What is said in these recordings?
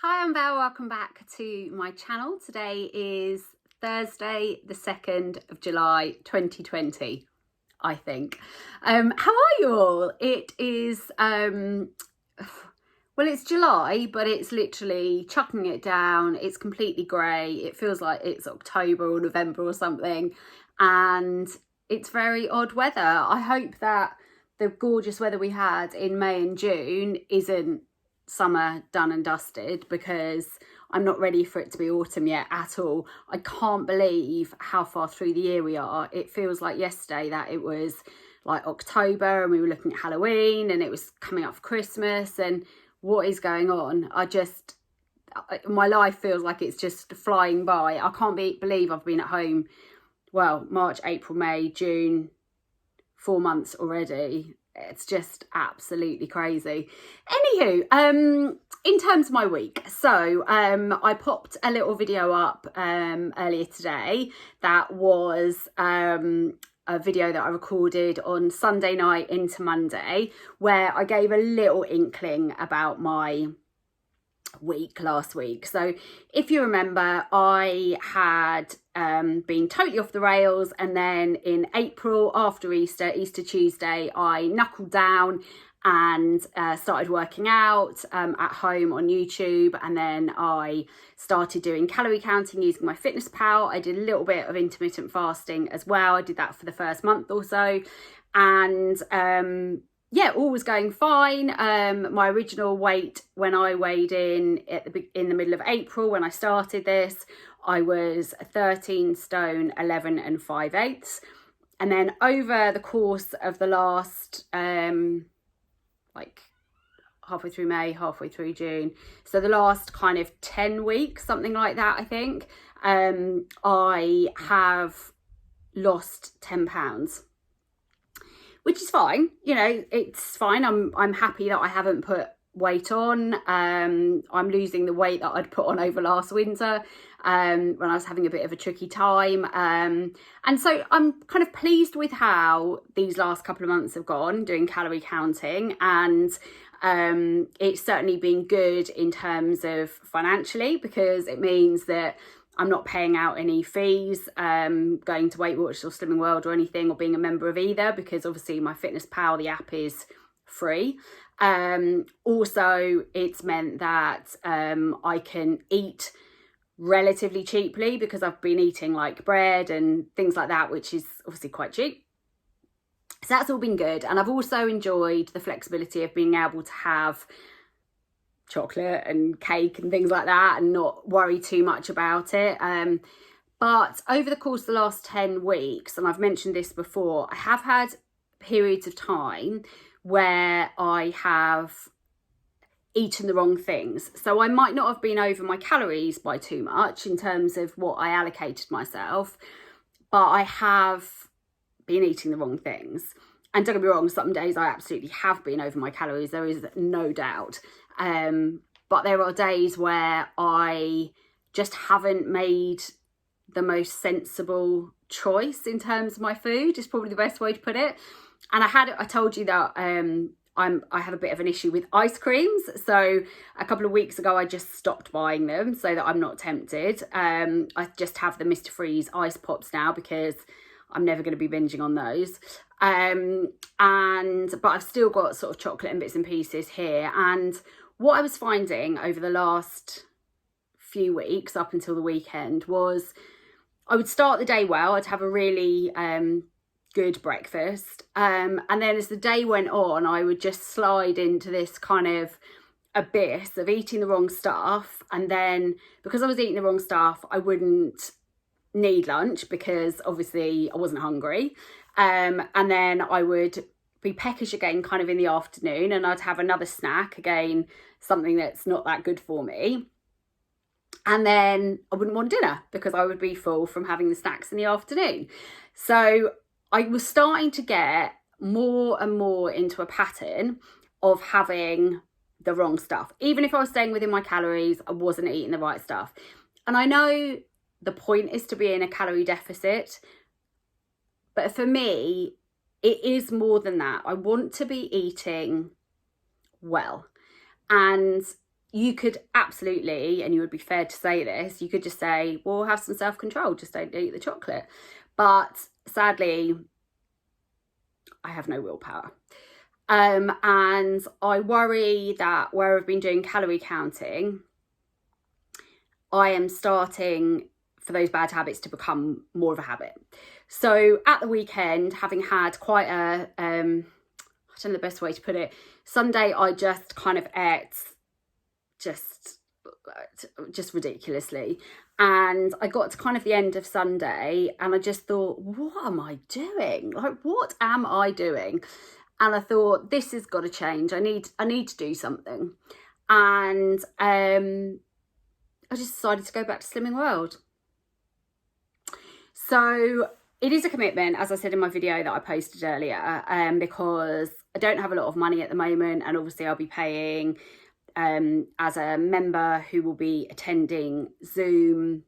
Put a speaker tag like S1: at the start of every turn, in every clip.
S1: Hi, I'm Belle. Welcome back to my channel. Today is Thursday, the 2nd of July, 2020, I think. How are you all? It is, well, it's July, but it's literally chucking it down. It's completely grey. It feels like it's October or November or something. And it's very odd weather. I hope that the gorgeous weather we had in May and June isn't summer done and dusted, because I'm not ready for it to be autumn yet at all. I can't believe how far through the year we are. It feels like yesterday that it was like October and we were looking at Halloween and it was coming up for Christmas, and what is going on? My life feels like it's just flying by. I can't believe I've been at home, well, March, April, May, June, 4 months already. It's just absolutely crazy. Anywho, in terms of my week, so I popped a little video up earlier today that was a video that I recorded on Sunday night into Monday, where I gave a little inkling about my week last week. So if you remember, I had been totally off the rails, and then in April, after Easter Tuesday, I knuckled down and started working out at home on YouTube, and then I started doing calorie counting using my Fitness Pal. I did a little bit of intermittent fasting as well. I did that for the first month or so, and yeah, all was going fine. My original weight when I weighed in in the middle of April, when I started this, I was 13 stone 11 and 5/8. And then over the course of the last like halfway through May, halfway through June, so the last kind of 10 weeks, something like that, I think, I have lost 10 pounds. Which is fine, you know, it's fine. I'm happy that I haven't put weight on. I'm losing the weight that I'd put on over last winter when I was having a bit of a tricky time. And so I'm kind of pleased with how these last couple of months have gone doing calorie counting, and it's certainly been good in terms of financially, because it means that I'm not paying out any fees going to Weight Watchers or Slimming World or anything, or being a member of either, because obviously my Fitness Pal, the app, is free. Also, it's meant that I can eat relatively cheaply, because I've been eating like bread and things like that, which is obviously quite cheap. So that's all been good. And I've also enjoyed the flexibility of being able to have chocolate and cake and things like that and not worry too much about it. But over the course of the last 10 weeks, and I've mentioned this before, I have had periods of time where I have eaten the wrong things. So I might not have been over my calories by too much in terms of what I allocated myself, but I have been eating the wrong things. And don't get me wrong, some days I absolutely have been over my calories, there is no doubt. But there are days where I just haven't made the most sensible choice in terms of my food, is probably the best way to put it. And I told you that I have a bit of an issue with ice creams. So a couple of weeks ago, I just stopped buying them so that I'm not tempted. I just have the Mr. Freeze ice pops now, because I'm never going to be binging on those. But I've still got sort of chocolate and bits and pieces here. And what I was finding over the last few weeks up until the weekend was I would start the day well. I'd have a really good breakfast. And then as the day went on, I would just slide into this kind of abyss of eating the wrong stuff. And then because I was eating the wrong stuff, I wouldn't need lunch, because obviously I wasn't hungry. And then I would be peckish again kind of in the afternoon, and I'd have another snack, again, something that's not that good for me. And then I wouldn't want dinner, because I would be full from having the snacks in the afternoon. So I was starting to get more and more into a pattern of having the wrong stuff. Even if I was staying within my calories, I wasn't eating the right stuff. And I know the point is to be in a calorie deficit, but for me, it is more than that. I want to be eating well. And you could absolutely, and you would be fair to say this, you could just say, well, have some self-control, just don't eat the chocolate. But sadly, I have no willpower. And I worry that where I've been doing calorie counting, I am starting for those bad habits to become more of a habit. So at the weekend, having had quite a, I don't know the best way to put it, Sunday I just kind of ate just ridiculously. And I got to kind of the end of Sunday and I just thought, what am I doing? Like, what am I doing? And I thought, this has got to change. I need to do something. And I just decided to go back to Slimming World. So it is a commitment, as I said in my video that I posted earlier, because I don't have a lot of money at the moment, and obviously I'll be paying as a member who will be attending Zoom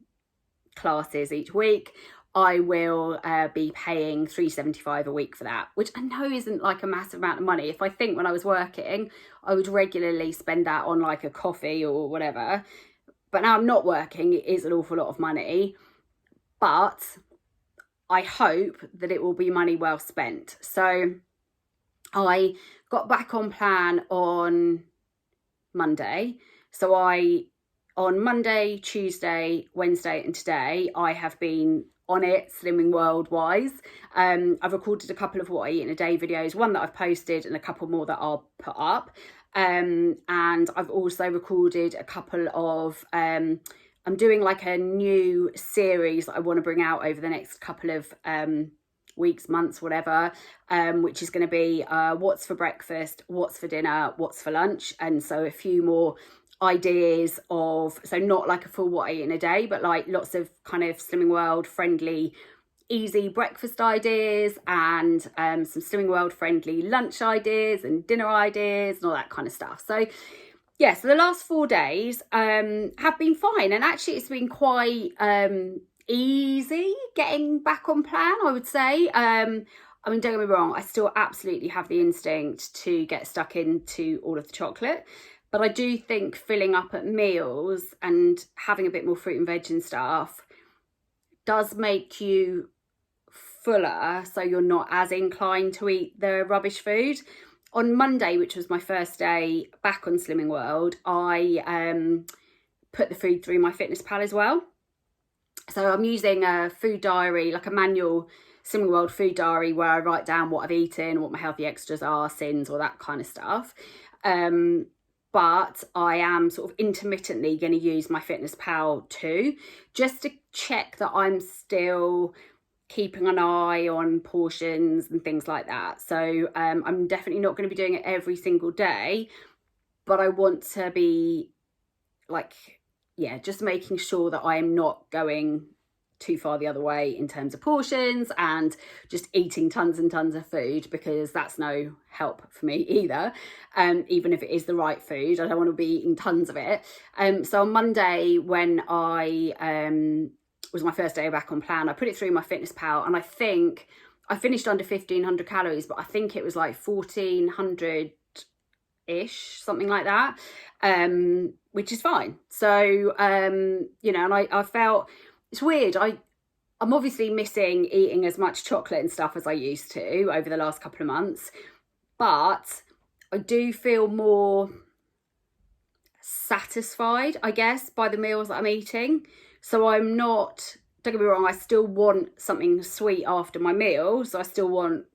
S1: classes each week. I will be paying $3.75 a week for that, which I know isn't like a massive amount of money. If I think when I was working, I would regularly spend that on like a coffee or whatever. But now I'm not working, it is an awful lot of money. But I hope that it will be money well spent. So I got back on plan on Monday. So on Monday, Tuesday, Wednesday and today, I have been on it, Slimming World wise. I've recorded a couple of what I eat in a day videos, one that I've posted and a couple more that I'll put up. And I've also recorded a couple of, I'm doing like a new series that I want to bring out over the next couple of weeks, months, whatever, which is going to be what's for breakfast, what's for dinner, what's for lunch. And so a few more ideas of, so not like a full what I eat in a day, but like lots of kind of Slimming World friendly, easy breakfast ideas, and some Slimming World friendly lunch ideas and dinner ideas and all that kind of stuff. So yeah, so the last 4 days have been fine, and actually it's been quite easy getting back on plan, I would say. I mean, don't get me wrong, I still absolutely have the instinct to get stuck into all of the chocolate, but I do think filling up at meals and having a bit more fruit and veg and stuff does make you fuller, so you're not as inclined to eat the rubbish food. On Monday, which was my first day back on Slimming World, I put the food through MyFitnessPal as well. So I'm using a food diary, like a manual Slimming World food diary, where I write down what I've eaten, what my healthy extras are, sins, all that kind of stuff. But I am sort of intermittently going to use MyFitnessPal too, just to check that I'm still keeping an eye on portions and things like that. So I'm definitely not going to be doing it every single day, but I want to be like, yeah, just making sure that I am not going too far the other way in terms of portions and just eating tons and tons of food, because that's no help for me either. Even if it is the right food, I don't want to be eating tons of it. So on Monday, when I was my first day back on plan, I put it through MyFitnessPal, and I think I finished under 1,500 calories, but I think it was like 1,400 ish, something like that, which is fine. So you know, and I felt it's weird, I'm obviously missing eating as much chocolate and stuff as I used to over the last couple of months, but I do feel more satisfied, I guess, by the meals that I'm eating. So I'm not, don't get me wrong, I still want something sweet after my meal, so I still want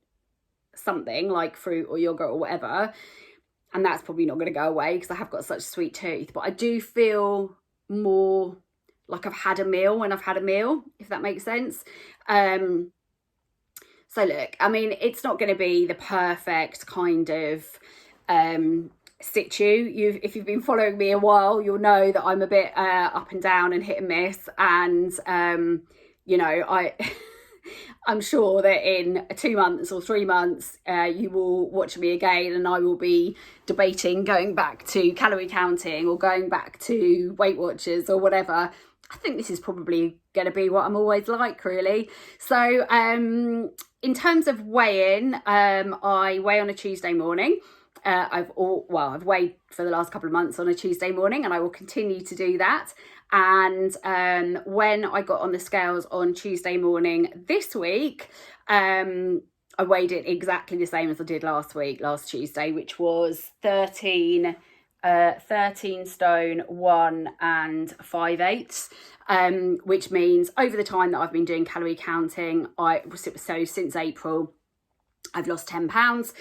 S1: something like fruit or yogurt or whatever, and that's probably not going to go away because I have got such a sweet tooth, but I do feel more like I've had a meal when I've had a meal, if that makes sense. So look, I mean, it's not going to be the perfect kind of situ. If you've been following me a while, you'll know that I'm a bit up and down and hit and miss, and you know, I'm sure that in 2 months or 3 months you will watch me again and I will be debating going back to calorie counting or going back to Weight Watchers or whatever. I think this is probably going to be what I'm always like, really. So in terms of weighing, I weigh on a Tuesday morning. I've weighed for the last couple of months on a Tuesday morning, and I will continue to do that. And when I got on the scales on Tuesday morning this week, I weighed it exactly the same as I did last Tuesday, which was 13 stone 1 and 5/8, which means over the time that I've been doing calorie counting, so since April, I've lost 10 pounds,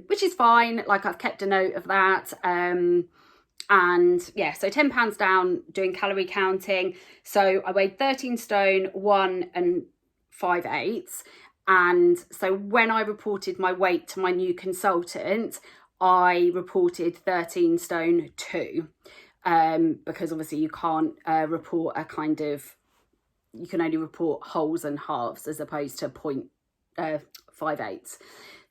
S1: which is fine. Like, I've kept a note of that. And yeah, so 10 pounds down doing calorie counting. So I weighed 13 stone 1 and 5/8. And so when I reported my weight to my new consultant, I reported 13 stone 2, because obviously you can't report you can only report wholes and halves as opposed to 0.5/8.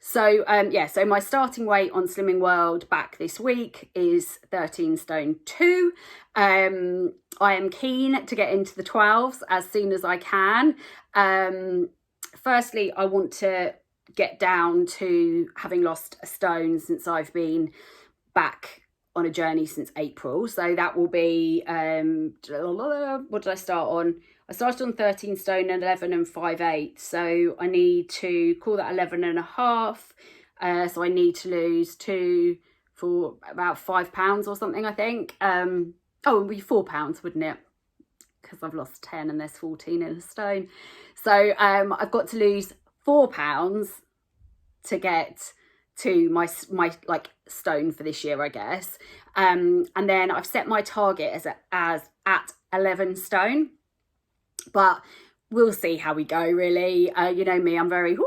S1: So so my starting weight on Slimming World back this week is 13 stone 2. I am keen to get into the 12s as soon as I can. Firstly, I want to get down to having lost a stone since I've been back on a journey since April. So that will be, what did I start on? I started on 13 stone and 11 and 5/8. So I need to call that 11 and a half. So I need to lose 2 for about 5 pounds or something, I think. It would be 4 pounds, wouldn't it? Because I've lost 10 and there's 14 in a stone. So I've got to lose 4 pounds to get to my like stone for this year, I guess. And then I've set my target as at 11 stone, but we'll see how we go, really. You know me, I'm very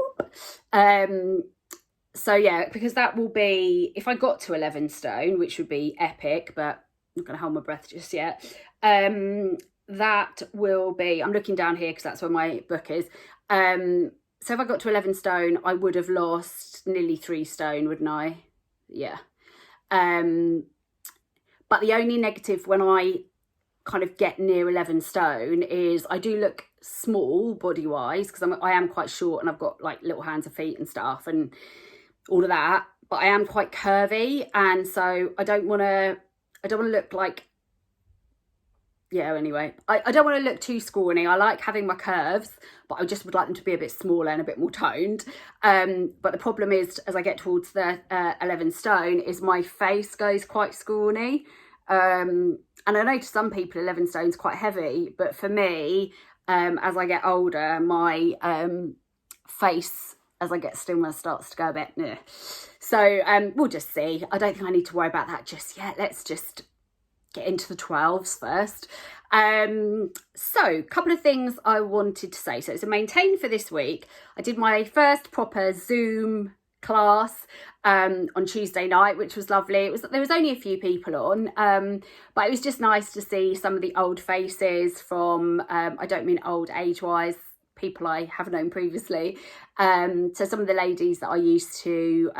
S1: so yeah, because that will be, if I got to 11 stone, which would be epic, but I'm not gonna hold my breath just yet. That will be, I'm looking down here because that's where my book is. So if I got to 11 stone, I would have lost nearly 3 stone, wouldn't I? Yeah. But the only negative when I kind of get near 11 stone is I do look small body wise, because I am quite short and I've got like little hands and feet and stuff and all of that, but I am quite curvy, and so I don't want to look like, anyway, I don't want to look too scrawny. I like having my curves, but I just would like them to be a bit smaller and a bit more toned. But the problem is, as I get towards the 11 stone, is my face goes quite scrawny. And I know to some people 11 stone is quite heavy, but for me, as I get older, my face, as I get slimmer, starts to go a bit meh. So we'll just see. I don't think I need to worry about that just yet. Let's just get into the 12s first. So a couple of things I wanted to say. So it's a maintain for this week. I did my first proper Zoom class on Tuesday night, which was lovely. There was only a few people on, but it was just nice to see some of the old faces from, I don't mean old age-wise, people I have known previously. So some of the ladies that I used to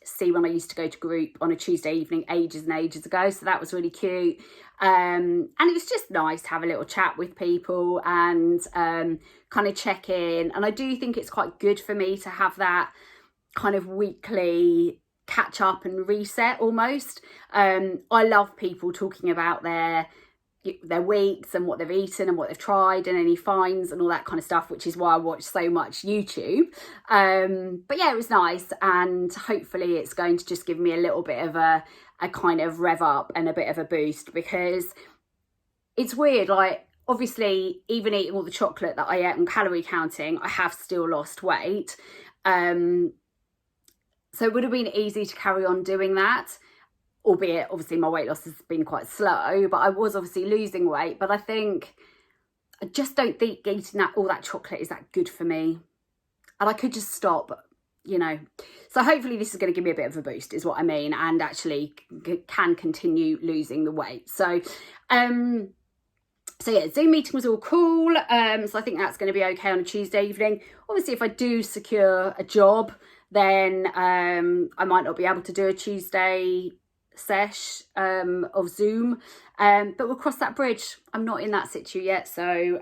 S1: see when I used to go to group on a Tuesday evening ages and ages ago. So that was really cute. And it was just nice to have a little chat with people and kind of check in. And I do think it's quite good for me to have that kind of weekly catch up and reset almost. I love people talking about their weeks and what they've eaten and what they've tried and any finds and all that kind of stuff, which is why I watch so much YouTube. But yeah, it was nice, and hopefully it's going to just give me a little bit of a kind of rev up and a bit of a boost, because it's weird, like obviously even eating all the chocolate that I ate and calorie counting, I have still lost weight. So it would have been easy to carry on doing that, albeit obviously my weight loss has been quite slow, but I was obviously losing weight. But I just don't think eating all that chocolate is that good for me, and I could just stop, so hopefully this is going to give me a bit of a boost, is what I mean, and actually can continue losing the weight. So yeah, Zoom meeting was all cool. So I think that's going to be okay on a Tuesday evening. Obviously if I do secure a job, then I might not be able to do a Tuesday sesh of Zoom, but we'll cross that bridge. I'm not in that situ yet, so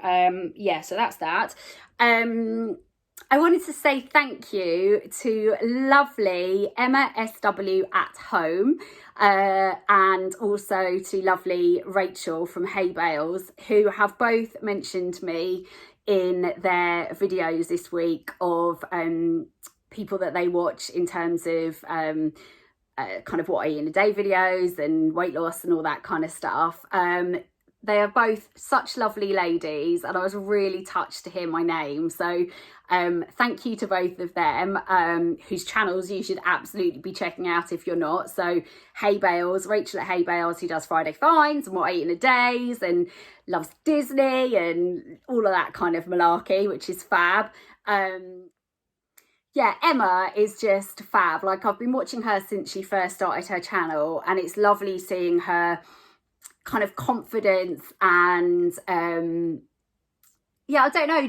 S1: yeah, so that's that. I wanted to say thank you to lovely Emma SW at home, and also to lovely Rachel from Hey Bales, who have both mentioned me in their videos this week of people that they watch in terms of kind of what I eat in a day videos and weight loss and all that kind of stuff. They are both such lovely ladies, and I was really touched to hear my name. So thank you to both of them, whose channels you should absolutely be checking out if you're not. So Hey Bales, Rachel at Hey Bales, who does Friday Finds and What I Eat in a Days and loves Disney and all of that kind of malarkey, which is fab. Yeah, Emma is just fab. Like, I've been watching her since she first started her channel, and it's lovely seeing her kind of confidence and yeah, I don't know,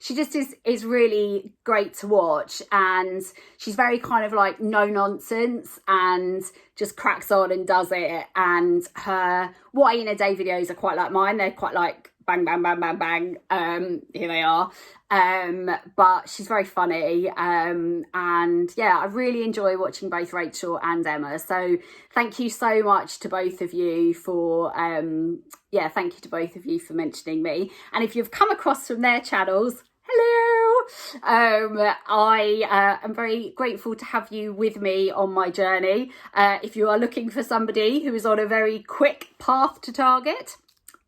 S1: she just is really great to watch, and she's very kind of like no nonsense and just cracks on and does it. And her What I Eat in a Day videos are quite like mine. They're quite like bang bang bang bang bang, here they are, but she's very funny, and yeah, I really enjoy watching both Rachel and Emma. So thank you so much to both of you for yeah, thank you to both of you for mentioning me. And if you've come across from their channels, hello. I am very grateful to have you with me on my journey. If you are looking for somebody who is on a very quick path to target,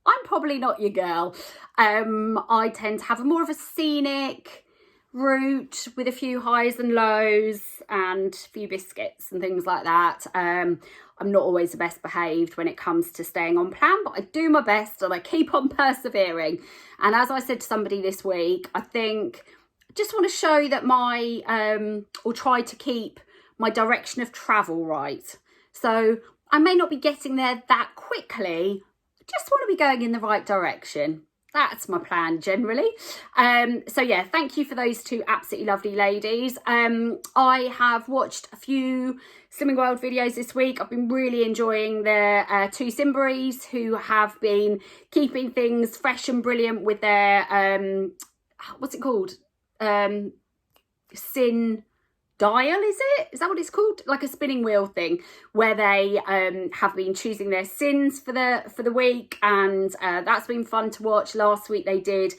S1: I'm probably not your girl. I tend to have a more of a scenic route with a few highs and lows and a few biscuits and things like that. I'm not always the best behaved when it comes to staying on plan, but I do my best and I keep on persevering. And as I said to somebody this week, I think I just want to show that or try to keep my direction of travel right. So I may not be getting there that quickly, just want to be going in the right direction. That's my plan generally. So yeah, thank you for those two absolutely lovely ladies. I have watched a few Slimming World videos this week. I've been really enjoying the two Simberries, who have been keeping things fresh and brilliant with their what's it called, Sin Dial, is it? Is that what it's called? Like a spinning wheel thing, where they have been choosing their sins for the week, and that's been fun to watch. Last week they did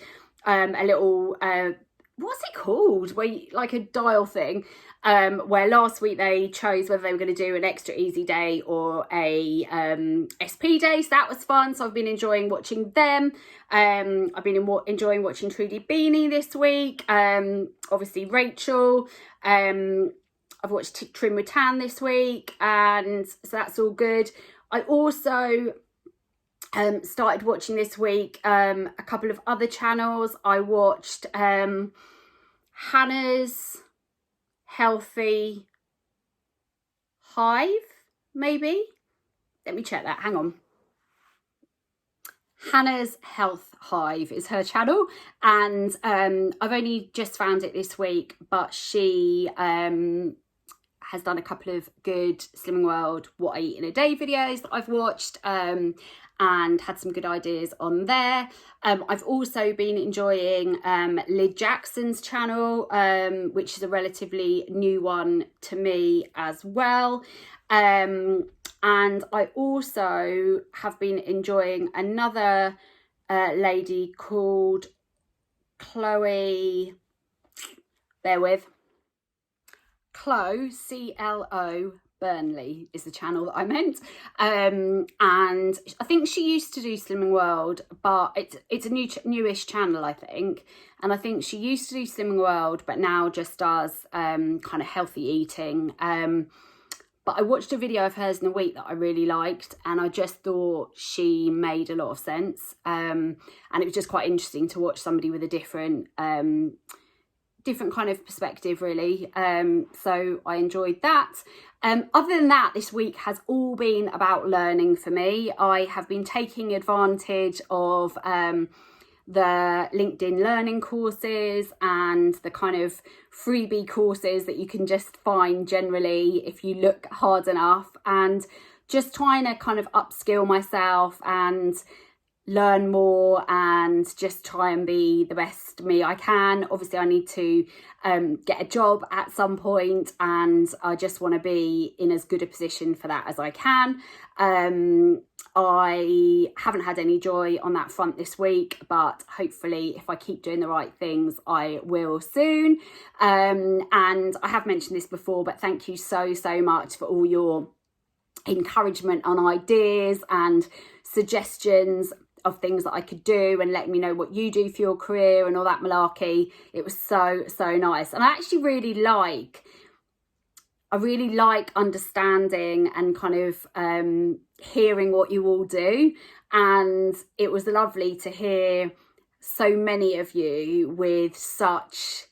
S1: a little what's it called, where you, like a dial thing, where last week they chose whether they were going to do an extra easy day or a SP day. So that was fun. So I've been enjoying watching them. I've been enjoying watching Trudy Beanie this week. Obviously Rachel. I've watched Trim with Tan this week, and so that's all good. I also started watching this week a couple of other channels. I watched Hannah's Healthy Hive, maybe. Let me check that. Hang on. Hannah's Health Hive is her channel, and I've only just found it this week, but she has done a couple of good Slimming World What I Eat in a Day videos that I've watched, and had some good ideas on there. I've also been enjoying Lyd Jackson's channel, which is a relatively new one to me as well. And I also have been enjoying another lady called Chloe, bear with, Chloe, C-L-O, Burnley is the channel that I meant. And I think she used to do Slimming World, but it's a newish channel, I think. And I think she used to do Slimming World, but now just does kind of healthy eating. But I watched a video of hers in a week that I really liked, and I just thought she made a lot of sense. And it was just quite interesting to watch somebody with a different kind of perspective, really. So I enjoyed that. Other than that, this week has all been about learning for me. I have been taking advantage of the LinkedIn learning courses and the kind of freebie courses that you can just find generally if you look hard enough, and just trying to kind of upskill myself and learn more and just try and be the best me I can. Obviously, I need to get a job at some point, and I just want to be in as good a position for that as I can. I haven't had any joy on that front this week, but hopefully if I keep doing the right things, I will soon. And I have mentioned this before, but thank you so much for all your encouragement on ideas and suggestions of things that I could do, and letting me know what you do for your career and all that malarkey. It was so nice. And I actually really like understanding and kind of hearing what you all do. And it was lovely to hear so many of you with such,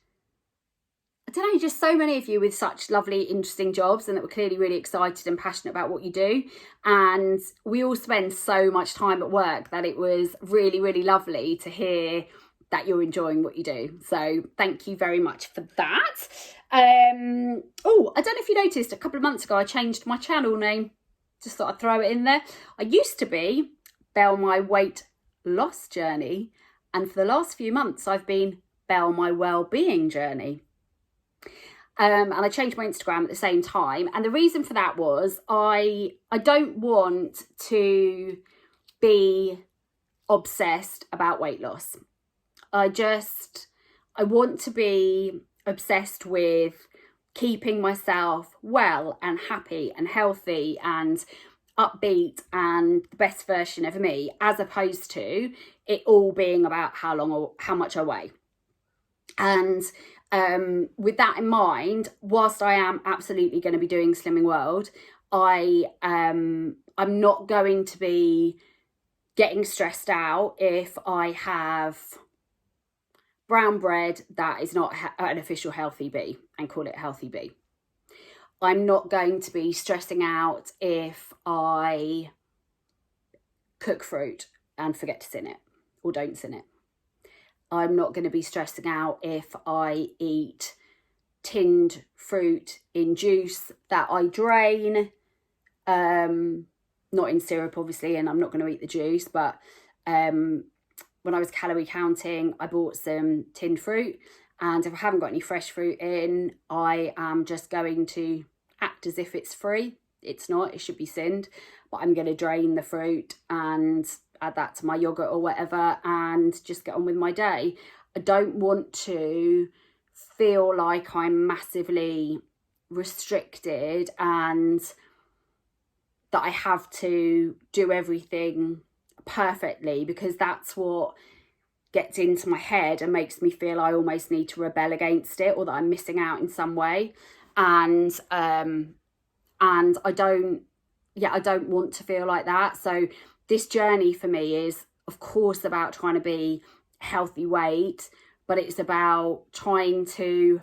S1: I don't know, just so many of you with such lovely, interesting jobs, and that were clearly really excited and passionate about what you do. And we all spend so much time at work that it was really lovely to hear that you're enjoying what you do. So thank you very much for that. Oh, I don't know if you noticed, a couple of months ago I changed my channel name. Just thought I'd throw it in there. I used to be Belle My Weight Loss Journey, and for the last few months I've been Belle My Wellbeing Journey. And I changed my Instagram at the same time, and the reason for that was I don't want to be obsessed about weight loss. I want to be obsessed with keeping myself well and happy and healthy and upbeat and the best version of me, as opposed to it all being about how long or how much I weigh. And with that in mind, whilst I am absolutely going to be doing Slimming World, I'm not going to be getting stressed out if I have brown bread that is not an official healthy B and call it healthy B. I'm not going to be stressing out if I cook fruit and forget to sin it or don't sin it. I'm not going to be stressing out if I eat tinned fruit in juice that I drain, not in syrup obviously, and I'm not going to eat the juice, but when I was calorie counting, I bought some tinned fruit, and if I haven't got any fresh fruit in, I am just going to act as if it's free. It's not, it should be sinned, but I'm going to drain the fruit and add that to my yogurt or whatever and just get on with my day. I don't want to feel like I'm massively restricted and that I have to do everything perfectly, because that's what gets into my head and makes me feel I almost need to rebel against it, or that I'm missing out in some way. And I don't want to feel like that. So this journey for me is, of course, about trying to be healthy weight, but it's about trying to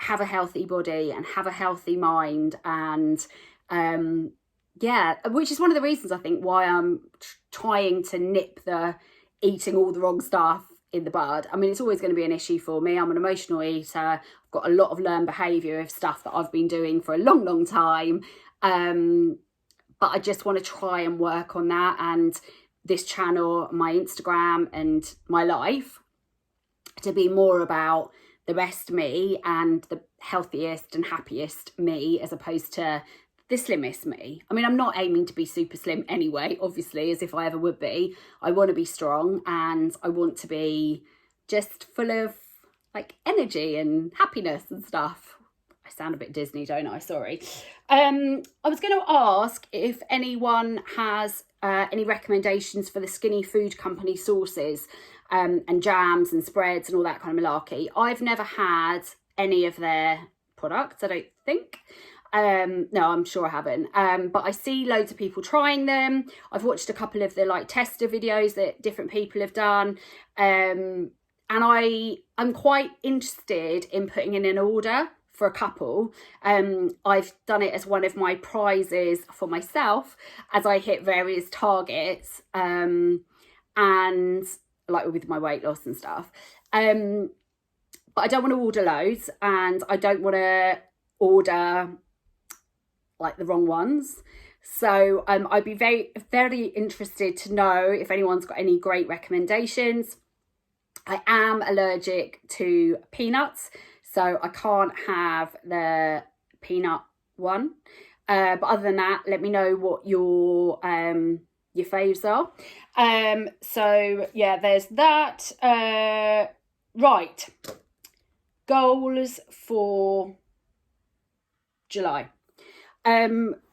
S1: have a healthy body and have a healthy mind. And which is one of the reasons I think why I'm trying to nip the eating all the wrong stuff in the bud. I mean, it's always going to be an issue for me. I'm an emotional eater. I've got a lot of learned behaviour of stuff that I've been doing for a long time. But I just want to try and work on that, and this channel, my Instagram and my life, to be more about the best me and the healthiest and happiest me, as opposed to the slimmest me. I mean, I'm not aiming to be super slim anyway, obviously, as if I ever would be. I want to be strong, and I want to be just full of like energy and happiness and stuff. I sound a bit Disney, don't I? Sorry. I was going to ask if anyone has any recommendations for the Skinny Food Company sauces and jams and spreads and all that kind of malarkey. I've never had any of their products, I don't think. No, I'm sure I haven't. But I see loads of people trying them. I've watched a couple of the like tester videos that different people have done. And I'm quite interested in putting in an order for a couple. I've done it as one of my prizes for myself as I hit various targets, and like with my weight loss and stuff. But I don't want to order loads, and I don't want to order like the wrong ones. So I'd be very interested to know if anyone's got any great recommendations. I am allergic to peanuts, so I can't have the peanut one. But other than that, let me know what your faves are. So yeah, there's that. Right, goals for July.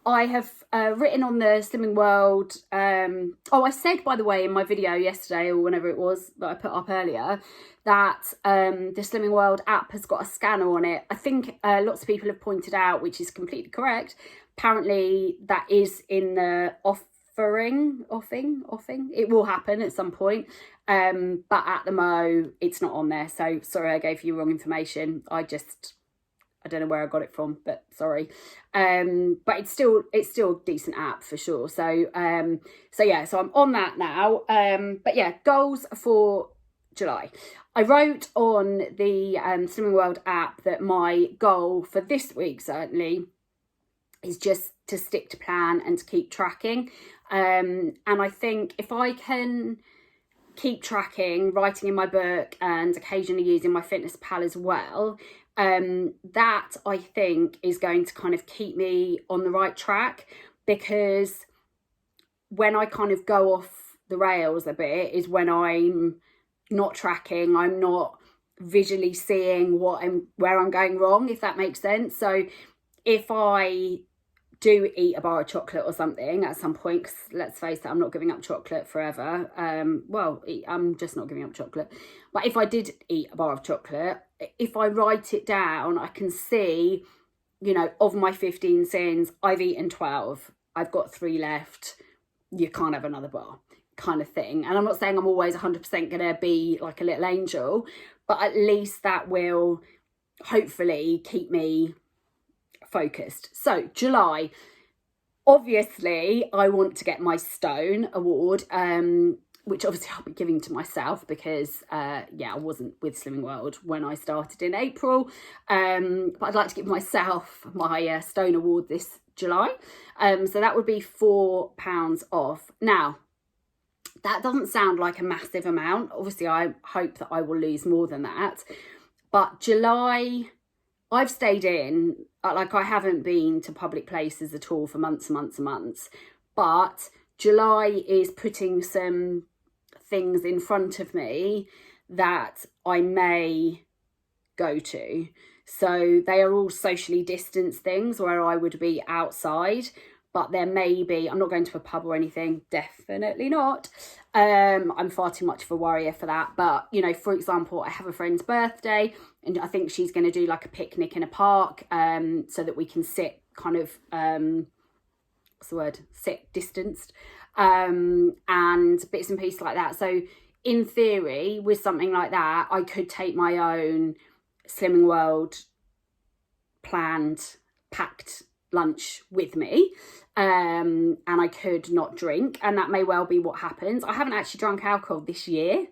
S1: I have written on the Slimming World. I said, by the way, in my video yesterday or whenever it was that I put up earlier, that the Slimming World app has got a scanner on it. I think lots of people have pointed out, which is completely correct. Apparently, that is in the offing. It will happen at some point. But at the mo, it's not on there. So sorry, I gave you wrong information. I don't know where I got it from, but sorry. But it's still a decent app for sure. So yeah, so I'm on that now. But yeah, goals for July. I wrote on the Slimming World app that my goal for this week certainly is just to stick to plan and to keep tracking. And I think if I can keep tracking, writing in my book and occasionally using my Fitness Pal as well, that I think is going to kind of keep me on the right track, because when I kind of go off the rails a bit is when I'm not tracking, I'm not visually seeing where I'm going wrong, if that makes sense. So if I do eat a bar of chocolate or something at some point, because let's face it, I'm not giving up chocolate forever. I'm just not giving up chocolate. But if I did eat a bar of chocolate, if I write it down, I can see, of my 15 sins, I've eaten 12. I've got 3 left. You can't have another bar, kind of thing. And I'm not saying I'm always 100% going to be like a little angel, but at least that will hopefully keep me focused. So July, obviously I want to get my Stone award, which obviously I'll be giving to myself because I wasn't with Slimming World when I started in April, but I'd like to give myself my Stone award this July. So that would be £4 off. Now that doesn't sound like a massive amount. Obviously I hope that I will lose more than that, but July I've stayed in, like I haven't been to public places at all for months and months and months, but July is putting some things in front of me that I may go to. So they are all socially distanced things where I would be outside, but there may be, I'm not going to a pub or anything, definitely not. I'm far too much of a worrier for that. But, for example, I have a friend's birthday and I think she's going to do like a picnic in a park, so that we can sit kind of, sit distanced, and bits and pieces like that. So in theory, with something like that, I could take my own Slimming World planned, packed lunch with me, and I could not drink, and that may well be what happens. I haven't actually drunk alcohol this year,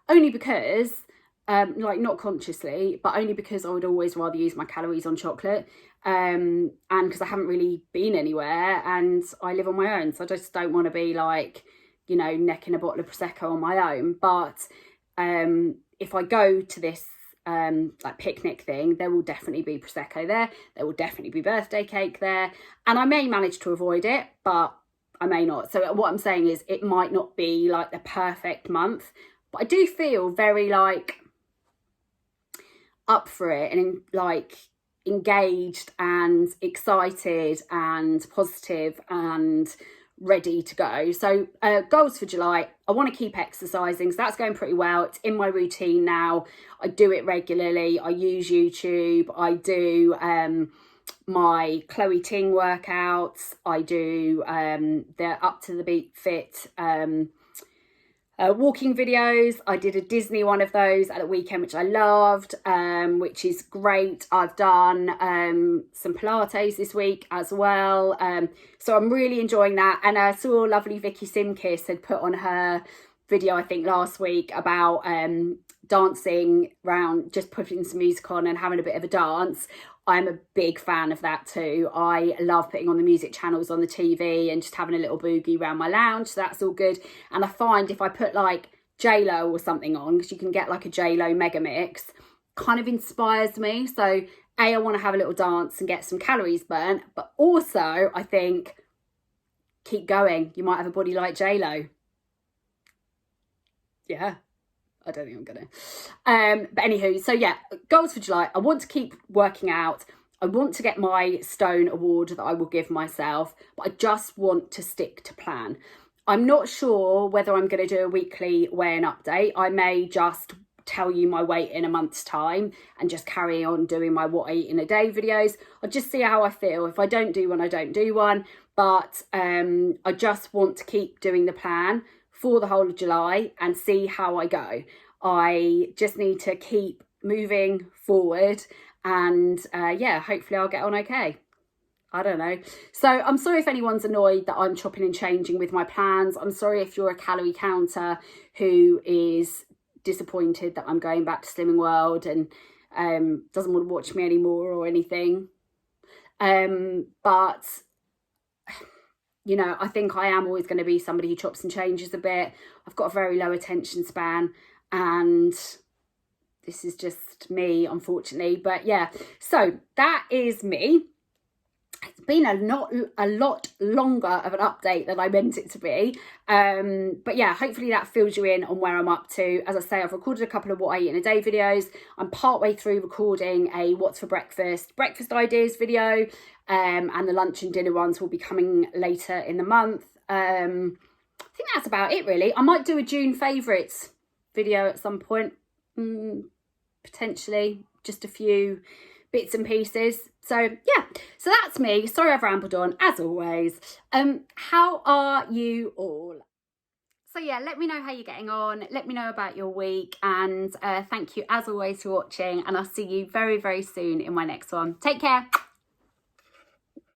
S1: only because not consciously, but only because I would always rather use my calories on chocolate, and because I haven't really been anywhere and I live on my own, so I just don't want to be like, necking a bottle of Prosecco on my own. But if I go to this like picnic thing, there will definitely be Prosecco there will definitely be birthday cake there, and I may manage to avoid it, but I may not. So what I'm saying is it might not be like the perfect month, but I do feel very like up for it and like engaged and excited and positive and ready to go. So goals for July, I want to keep exercising, so that's going pretty well. It's in my routine now. I do it regularly. I use YouTube. I do my Chloe Ting workouts. I do the Up to the Beat Fit walking videos. I did a Disney one of those at the weekend, which I loved, which is great. I've done some Pilates this week as well, so I'm really enjoying that. And I saw lovely Vicky Simkiss had put on her video, I think last week, about dancing around, just putting some music on and having a bit of a dance, I'm a big fan of that too. I love putting on the music channels on the TV and just having a little boogie around my lounge, so that's all good. And I find if I put like J-Lo or something on, because you can get like a J-Lo mega mix, kind of inspires me. So I want to have a little dance and get some calories burnt, but also I think keep going, you might have a body like J-Lo. Yeah, I don't think I'm gonna. But anywho, so yeah, goals for July. I want to keep working out. I want to get my stone award that I will give myself, but I just want to stick to plan. I'm not sure whether I'm going to do a weekly weigh-in update. I may just tell you my weight in a month's time and just carry on doing my what I eat in a day videos. I'll just see how I feel. If I don't do one, I don't do one. But I just want to keep doing the plan for the whole of July and see how I go. I just need to keep moving forward, and yeah, hopefully I'll get on okay. I don't know. So I'm sorry if anyone's annoyed that I'm chopping and changing with my plans. I'm sorry if you're a calorie counter who is disappointed that I'm going back to Slimming World and doesn't want to watch me anymore or anything. But you know, I think I am always going to be somebody who chops and changes a bit. I've got a very low attention span, and this is just me, unfortunately. But yeah, so that is me. It's been a lot longer of an update than I meant it to be. But yeah, hopefully that fills you in on where I'm up to. As I say, I've recorded a couple of what I eat in a day videos. I'm partway through recording a what's for breakfast ideas video. And the lunch and dinner ones will be coming later in the month. I think that's about it really. I might do a June favourites video at some point. Potentially just a few bits and pieces. So yeah, so that's me. Sorry I've rambled on as always. How are you all? So yeah, let me know how you're getting on. Let me know about your week, and thank you as always for watching, and I'll see you very, very soon in my next one. Take care.